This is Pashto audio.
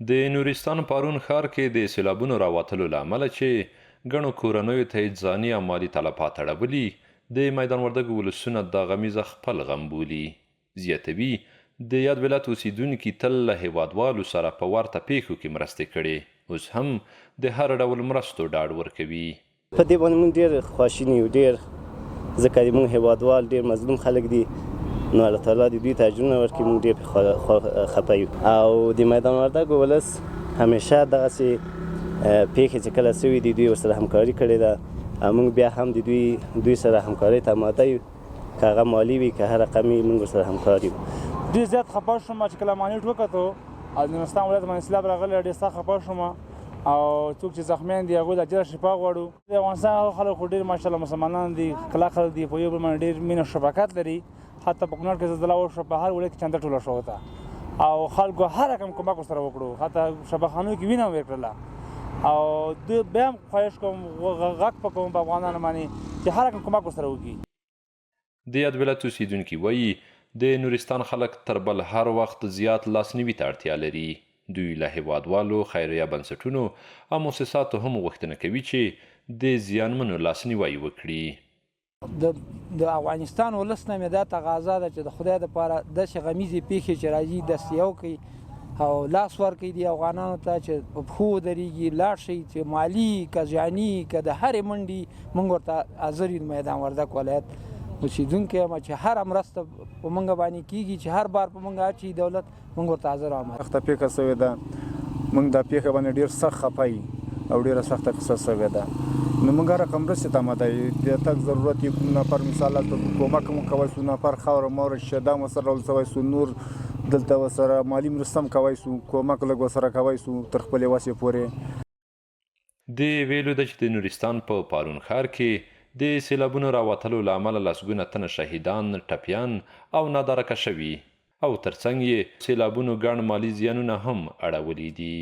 د نورستان پارون ښار کې د سیلابونو راوتلو له امله چې ګڼو کورنیو ته یې ځاني او مالي تلفات اړولي، د میدان وردګو ولسونه دغه میزه خپل غم بولي. زیاتوي د یاد ولایت اوسیدونکي تل له هیوادوالو سره په ورته پیښو کې مرستې کړي، اوس هم د هر ډول مرستو ډاډ ورکوي. په دې باندې موږ ډېر خواشیني یو، ډېر ځکه موږ هیوادوال ډېر مظلوم خلک دي، نو الله تعالی د دوی ته اجرونه ورکړي. موږ ډېر خفه یو او د میدان وردګو ولس همیشه دغسې پیښې چې کله سوي دي دوی ورسره همکاري کړې ده. موږ بیا هم د دوی سره همکارۍ ته آماده یو، که هغه مالي وي که هر رقم وي، موږ ورسره همکار یو. ډېر زیات خفه شوم چې کله مانیټ وکتو او د نورستان ولایت باندې سیلاب راغلی، ډېر سخت خفه شوم او څوک چې زخمیان دي هغوی ته اجر شفا غواړو. د افغانستان خلک خو ډېر ماشاءالله مسلمانان دي، کلک خلک دي، په یو بل باندې ډېر مینه شفقت لري. حتی په کونړ کې زلزله وشوه، په هر ولایت کې چنده ټوله شوه ته او خلکو هر رقم کومک ورسره وکړو، حتی شفاخانو کې وینه هم ورکړله. او د بیا هم خواهش کوم، غږ په کوم په افغانانو باندې چې هر رقم کومک ورسره وکړي. د یاد ولایت اوسیدونکي وایي د نورستان خلک تر بل هر وخت زیات لاسنیوي ته اړتیا لري. دوی له هیوادوالو، خیریه بنسټونو او مؤسساتو هم غوښتنه کوي چې د زیانمنو لاسنیوی وکړي. د افغانستان ولس نه مې دا تقاضا ده چې د خدای دپاره داسې غمیزې پیښې چې راځي داسې یو کړي او لاس ورکړي دي افغانانو ته چې په پښو ودرېږي، لاړ شي، چې مالي که ځاني که د هرې منډې موږ ورته حاضر یو. میدان وردګ ولایت اوسېدونکی یم چې هره مرسته په موږ باندې کېږي، چې هر بار په موږ اچي دولت، موږ ورته حاضر او آماده. سخته پیښه سوې ده، موږ دا پیښه باندې ډېر سخت خفه یو او ډېره سخته قصه سوې ده. نو موږ هر رقم مرستې ته آماده یو. د تګ ضرورت یې کوم نفر مثال هلته کومک هم کولی سو، نفر خاوره موره شیشه هم ورسره راوړل سوی سو، نور دلته ورسره مالي مرسته هم کوی سو، کومک لږ ورسره کوی سو تر خپلې وسې پورې. د ویلو ده چې د نورستان په پارون ښار کې د سیلابونو راوتلو له امله لسګونه تنه شهیدان، ټپیان او نادارکه شوي او ترڅنګ یې سیلابونو ګڼ مالي زیانونه هم اړولي دي.